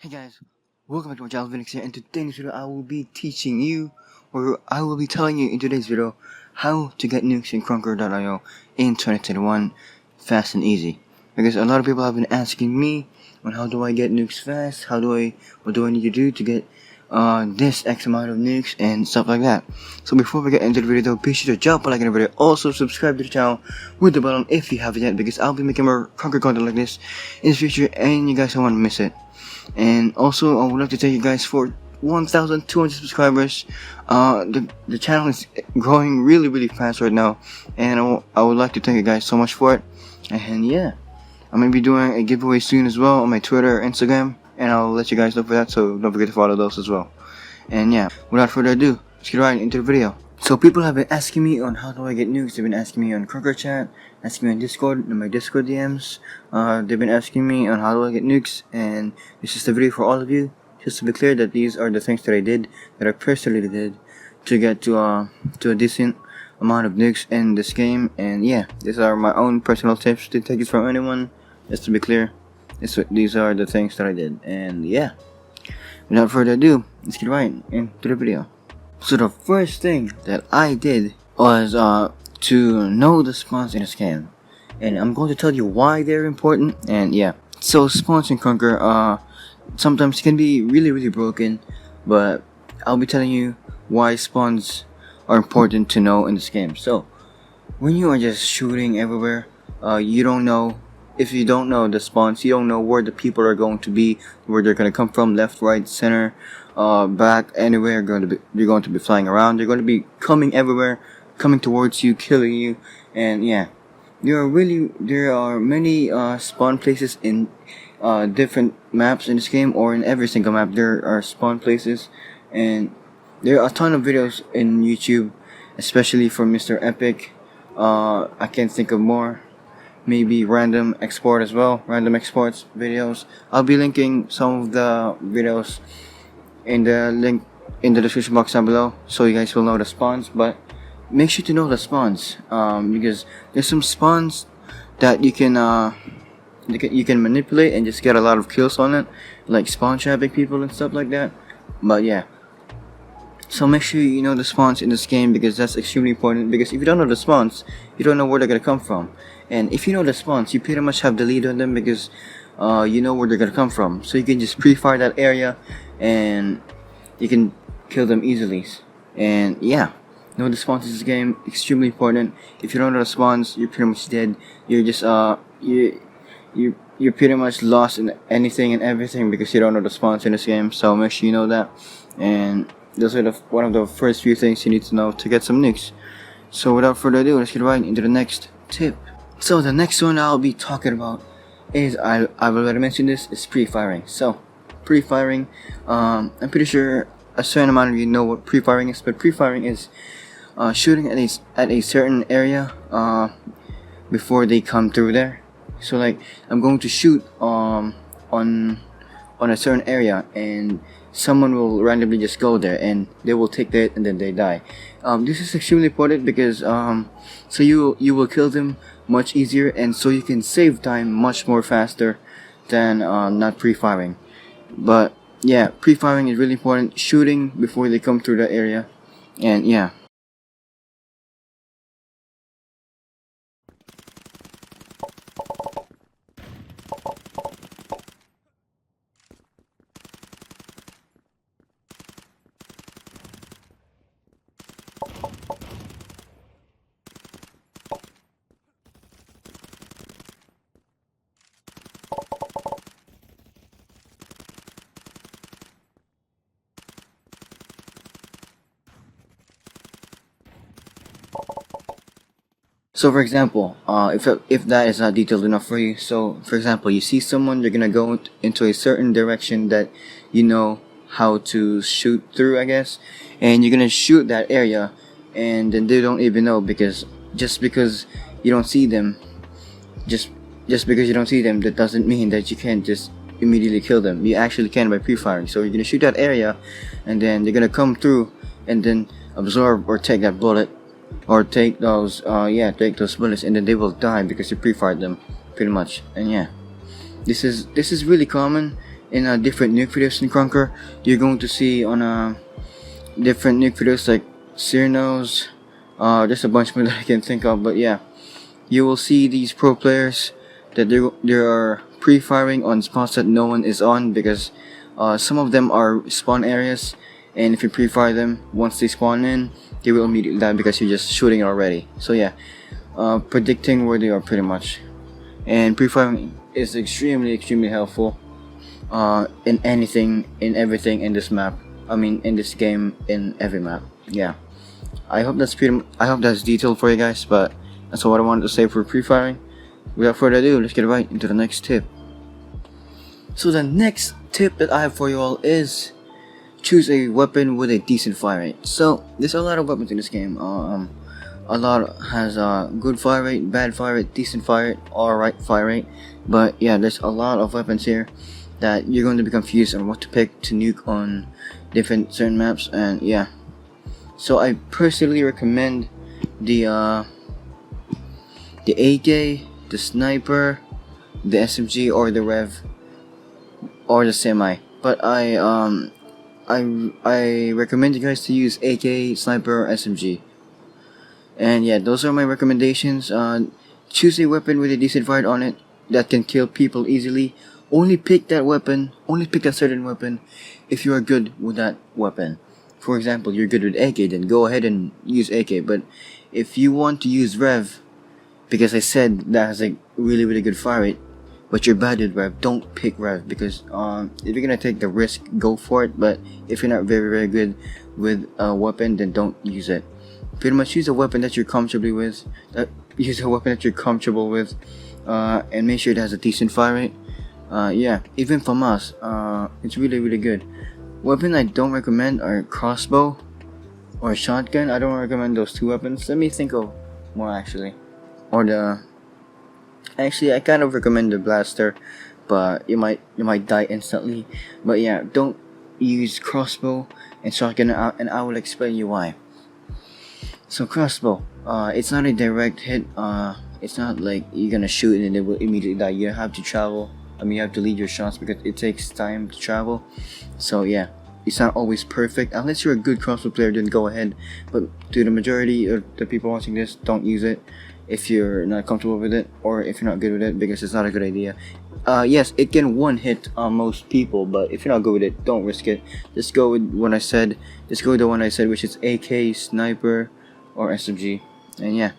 Hey guys, welcome back to my channel, Venicz here, and today in this video I will be teaching you, or I will be telling you in today's video, how to get nukes in KRUNKER.io in 2021 fast and easy. Because a lot of people have been asking me on how do I get nukes fast, what do I need to do to get this X amount of nukes and stuff like that. So before we get into the video, be sure to drop a like on the video, also subscribe to the channel with the bell on if you haven't yet, because I'll be making more KRUNKER content like this in the future and you guys don't want to miss it. And also, I would like to thank you guys for 1,200 subscribers. The channel is growing really fast right now, and I would like to thank you guys so much for it. And yeah, I'm gonna be doing a giveaway soon as well on my Twitter, Instagram, and I'll let you guys know for that. So don't forget to follow those as well. And yeah, without further ado, let's get right into the video. So people have been asking me on how do I get nukes. They've been asking me on KRUNKER chat, asking me on Discord, in my Discord DMs. They've been asking me on how do I get nukes, and this is the video for all of you. Just to be clear that these are the things that I did, that I personally did, to get to a decent amount of nukes in this game. And yeah, these are my own personal tips. Didn't take it from anyone. Just to be clear, these are the things that I did. And yeah, without further ado, let's get right into the video. So the first thing that I did was to know the spawns in this game, and I'm going to tell you why they're important. And yeah, so spawns in KRUNKER sometimes can be really broken, but I'll be telling you why spawns are important to know in this game. So when you are just shooting everywhere, you don't know. If you don't know the spawns, you don't know where the people are going to be, where they're going to come from, left, right, center, back, anywhere. You're going to be flying around. They're going to be coming everywhere, coming towards you, killing you. And yeah, there are many spawn places in different maps in this game, or in every single map there are spawn places. And there are a ton of videos in YouTube, especially from MrEpic. I can't think of more. Maybe RandomExport as well, RandomExport's videos. I'll be linking some of the videos in the link in the description box down below, so you guys will know the spawns. But make sure to know the spawns, because there's some spawns that you can manipulate and just get a lot of kills on it, like spawn trapping people and stuff like that. But yeah, so make sure you know the spawns in this game, because that's extremely important. Because if you don't know the spawns, you don't know where they're gonna come from. And if you know the spawns, you pretty much have the lead on them, because you know where they're gonna come from. So you can just pre-fire that area, and you can kill them easily. And yeah, know the spawns in this game, extremely important. If you don't know the spawns, you're pretty much dead. You're just you're pretty much lost in anything and everything, because you don't know the spawns in this game. So make sure you know that. And those are one of the first few things you need to know to get some nukes. So without further ado, let's get right into the next tip. So the next one I'll be talking about is, I've already mentioned this, is pre-firing. So pre-firing, I'm pretty sure a certain amount of you know what pre-firing is, but pre-firing is shooting at a certain area before they come through there. So like, I'm going to shoot on a certain area, and someone will randomly just go there and they will take that, and then they die. This is extremely important, because so you will kill them much easier, and so you can save time much more faster than not pre-firing. But yeah, pre-firing is really important, shooting before they come through that area. And yeah, so for example, if that is not detailed enough for you, so for example, you see someone, you're gonna go into a certain direction that you know how to shoot through, I guess, and you're gonna shoot that area, and then they don't even know, because just because you don't see them, just because you don't see them, that doesn't mean that you can't just immediately kill them. You actually can by pre-firing. So you're gonna shoot that area, and then they're gonna come through and then absorb or take that bullet, or take those bullets, and then they will die because you pre-fired them, pretty much. And yeah, this is really common, in different nuke videos in KRUNKER. You're going to see on different nuke videos like Cyrano's. There's a bunch more that I can think of, but yeah, you will see these pro players that they are pre-firing on spots that no one is on, because some of them are spawn areas, and if you pre-fire them, once they spawn in, they will immediately die because you're just shooting already. So yeah, predicting where they are pretty much, and pre-firing is extremely helpful in anything, in everything in this map. I mean, in this game, in every map. Yeah, I hope that's detailed for you guys, but that's all I wanted to say for pre-firing. Without further ado, let's get right into the next tip. So the next tip that I have for you all is choose a weapon with a decent fire rate. So there's a lot of weapons in this game. A lot has good fire rate, bad fire rate, decent fire rate, alright fire rate. But yeah, there's a lot of weapons here that you're going to be confused on what to pick to nuke on different certain maps. And yeah, so I personally recommend the AK, the sniper, the SMG, or the Rev, or the semi. But I recommend you guys to use AK, sniper, or SMG. And yeah, those are my recommendations. Choose a weapon with a decent fire on it that can kill people easily. Only pick that weapon, only pick a certain weapon if you are good with that weapon. For example, you're good with AK, then go ahead and use AK. But if you want to use Rev, because I said that has a really good fire rate, but you're bad with Rev, don't pick Rev, because if you're gonna take the risk, go for it. But if you're not very good with a weapon, then don't use it. Pretty much use a weapon that you're comfortable with. And make sure it has a decent fire rate. Yeah, even from us, it's really good. Weapon I don't recommend are crossbow or shotgun. I don't recommend those two weapons. Let me think of more actually. Actually, I kind of recommend the blaster, but you might die instantly. But yeah, don't use crossbow and shotgun, and I will explain you why. So crossbow, it's not a direct hit. It's not like you're gonna shoot and it will immediately die. You have to travel. You have to lead your shots because it takes time to travel. So yeah, it's not always perfect. Unless you're a good crossbow player, then go ahead. But to the majority of the people watching this, don't use it if you're not comfortable with it, or if you're not good with it, because it's not a good idea. Yes, it can one hit on most people, but if you're not good with it, don't risk it. Just go with what I said. Just go with the one I said, which is AK, sniper, or SMG, and yeah,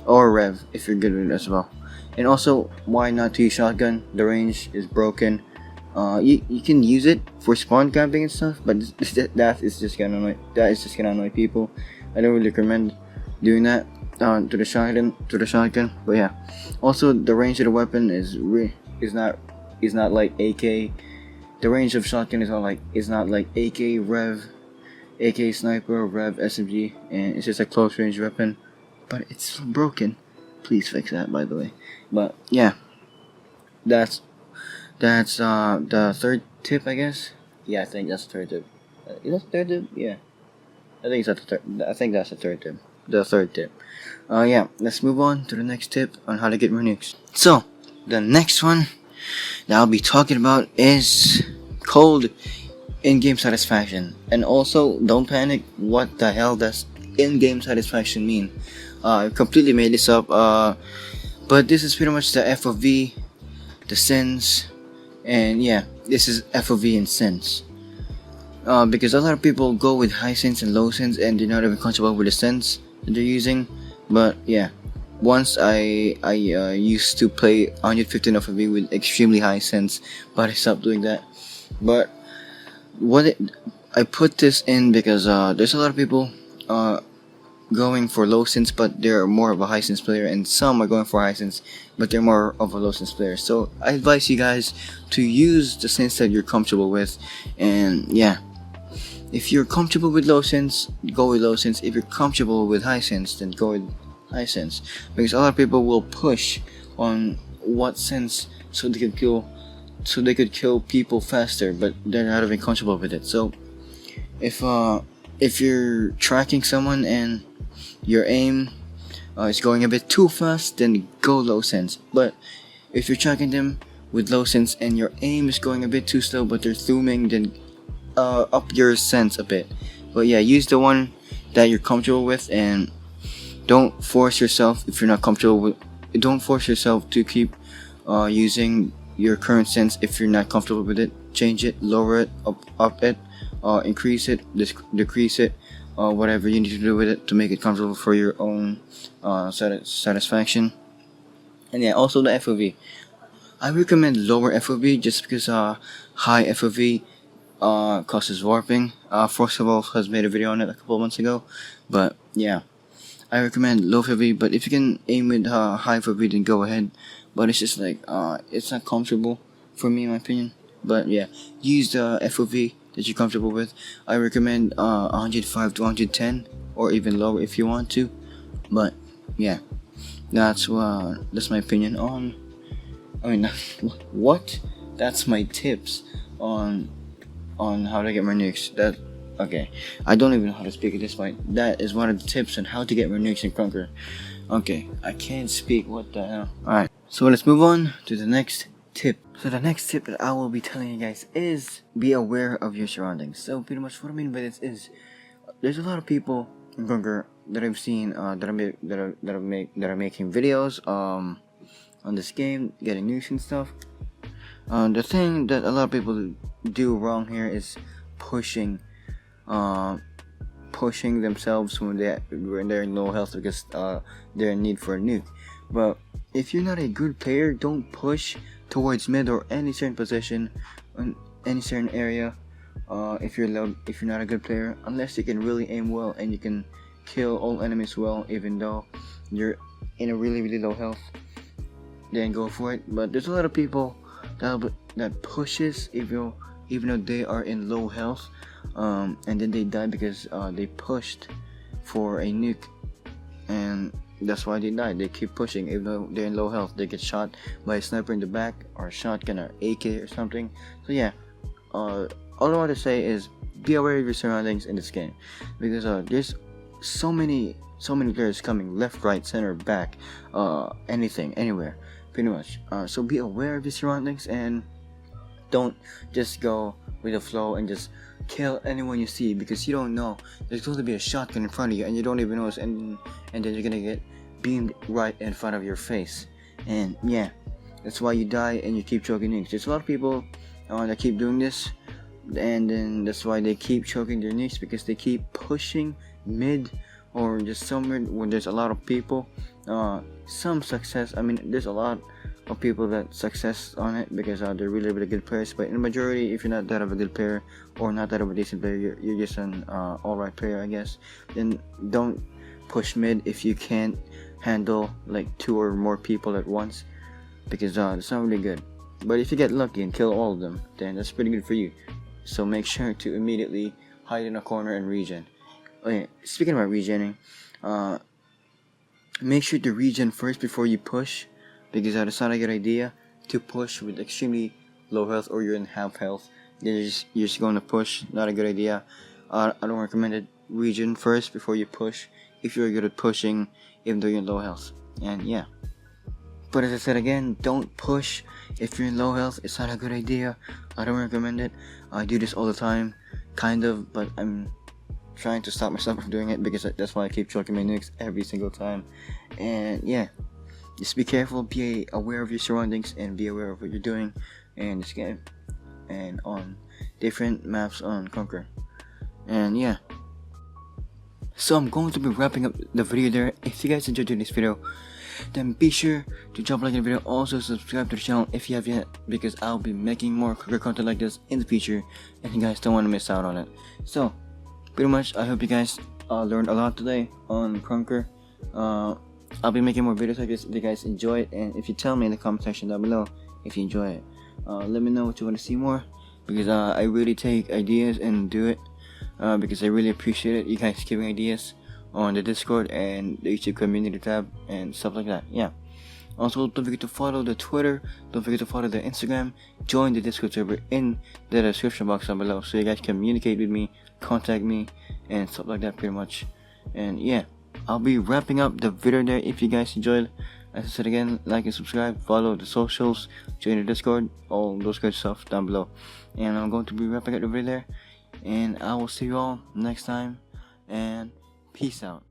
or Rev if you're good with it as well. And also, why not to use shotgun? The range is broken. You can use it for spawn camping and stuff, but that is just gonna annoy people. I don't really recommend doing that to the shotgun. But yeah, also the range of the weapon is not like AK. The range of shotgun is not like AK, Rev, AK, sniper, Rev, SMG, and it's just a close range weapon. But it's broken. Please fix that, by the way. But yeah, that's the third tip, I guess. Yeah, I think that's the third tip. Is that the third tip? Yeah, I think that's the third tip. The third tip. Yeah, let's move on to the next tip on how to get more nukes. So the next one that I'll be talking about is called in-game satisfaction. And also, don't panic. What the hell does in-game satisfaction mean? I completely made this up. But this is pretty much the FOV, the sense, and yeah, this is FOV and sense. Because a lot of people go with high sense and low sense, and they're not even comfortable with the sense that they're using. But yeah, once I used to play 115 FOV with extremely high sense, but I stopped doing that. But I put this in because there's a lot of people going for low sense, but they're more of a high sense player, and some are going for high sense, but they're more of a low sense player. So I advise you guys to use the sense that you're comfortable with. And yeah, if you're comfortable with low sense, go with low sense. If you're comfortable with high sense, then go with high sense, because a lot of people will push on what sense so they could kill people faster, but they're not even comfortable with it. So if you're tracking someone and your aim is going a bit too fast, then go low sense. But if you're tracking them with low sense and your aim is going a bit too slow but they're zooming, then up your sense a bit. But yeah, use the one that you're comfortable with, and don't force yourself if you're not comfortable with. Don't force yourself to keep using your current sense if you're not comfortable with it. Change it, lower it, up it, increase it, decrease it, whatever you need to do with it to make it comfortable for your own satisfaction. And yeah, also the FOV. I recommend lower FOV just because high FOV causes warping. FrostyWolf has made a video on it a couple months ago, but yeah, I recommend low FOV. But if you can aim with high FOV, then go ahead. But it's just like it's not comfortable for me in my opinion. But yeah, use the FOV that you're comfortable with. I recommend 105 to 110 or even lower if you want to. But yeah, that's my opinion on. I mean, what? That's my tips on how to get more nukes. Okay, I don't even know how to speak at this point. That is one of the tips on how to get more nukes in KRUNKER. Okay, I can't speak. What the hell? Alright, so let's move on to the next tip. So the next tip that I will be telling you guys is be aware of your surroundings. So pretty much what I mean by this is there's a lot of people in KRUNKER that I've seen that are making videos on this game, getting nukes and stuff. The thing that a lot of people do wrong here is pushing themselves when they're in low health because they're in need for a nuke. But if you're not a good player, don't push towards mid or any certain position in any certain area. If you're not a good player, unless you can really aim well and you can kill all enemies well, even though you're in a really low health, then go for it. But there's a lot of people that pushes even though they are in low health, and then they die because they pushed for a nuke, and that's why they die. They keep pushing even though they're in low health. They get shot by a sniper in the back or a shotgun or AK or something. So yeah, all I want to say is be aware of your surroundings in this game, because there's so many players coming left, right, center, back, anything, anywhere, pretty much. So be aware of your surroundings and don't just go with the flow and just kill anyone you see, because you don't know. There's going to be a shotgun in front of you and you don't even notice, and then you're gonna get beamed right in front of your face. And yeah, that's why you die and you keep choking nukes. There's a lot of people that keep doing this, and then that's why they keep choking their nukes, because they keep pushing mid or just somewhere where there's a lot of people. Some success, I mean, there's a lot of people that success on it because they're really good players, but in the majority, if you're not that of a good player or not that of a decent player, you're just an alright player, I guess, then don't push mid if you can't handle like 2 or more people at once, because it's not really good. But if you get lucky and kill all of them, then that's pretty good for you. So make sure to immediately hide in a corner and regen. Okay, speaking about regening, make sure to regen first before you push, because it's not a good idea to push with extremely low health or you're in half health. Then you're just going to push. Not a good idea. I don't recommend it. Regen first before you push if you're good at pushing even though you're in low health. And yeah, but as I said again, don't push if you're in low health. It's not a good idea. I don't recommend it. I do this all the time, kind of, but I'm trying to stop myself from doing it, because that's why I keep choking my nukes every single time. And yeah, just be careful, be aware of your surroundings, and be aware of what you're doing in this game and on different maps on KRUNKER. And yeah, so I'm going to be wrapping up the video there. If you guys enjoyed this video, then be sure to drop a like in the video. Also subscribe to the channel if you have yet, because I'll be making more KRUNKER content like this in the future, and you guys don't want to miss out on it. So pretty much, I hope you guys learned a lot today on KRUNKER. I'll be making more videos like this if you guys enjoy it, and if you tell me in the comment section down below if you enjoy it, let me know what you want to see more, because I really take ideas and do it, because I really appreciate it, you guys giving ideas on the Discord and the YouTube community tab and stuff like that. Yeah, also don't forget to follow the Twitter, don't forget to follow the Instagram, join the Discord server in the description box down below, so you guys communicate with me, contact me, and stuff like that, pretty much. And yeah, I'll be wrapping up the video there. If you guys enjoyed, As I said again, like and subscribe, follow the socials, join the Discord, all those good stuff down below. And I'm going to be wrapping it over there. And I will see you all next time. And peace out.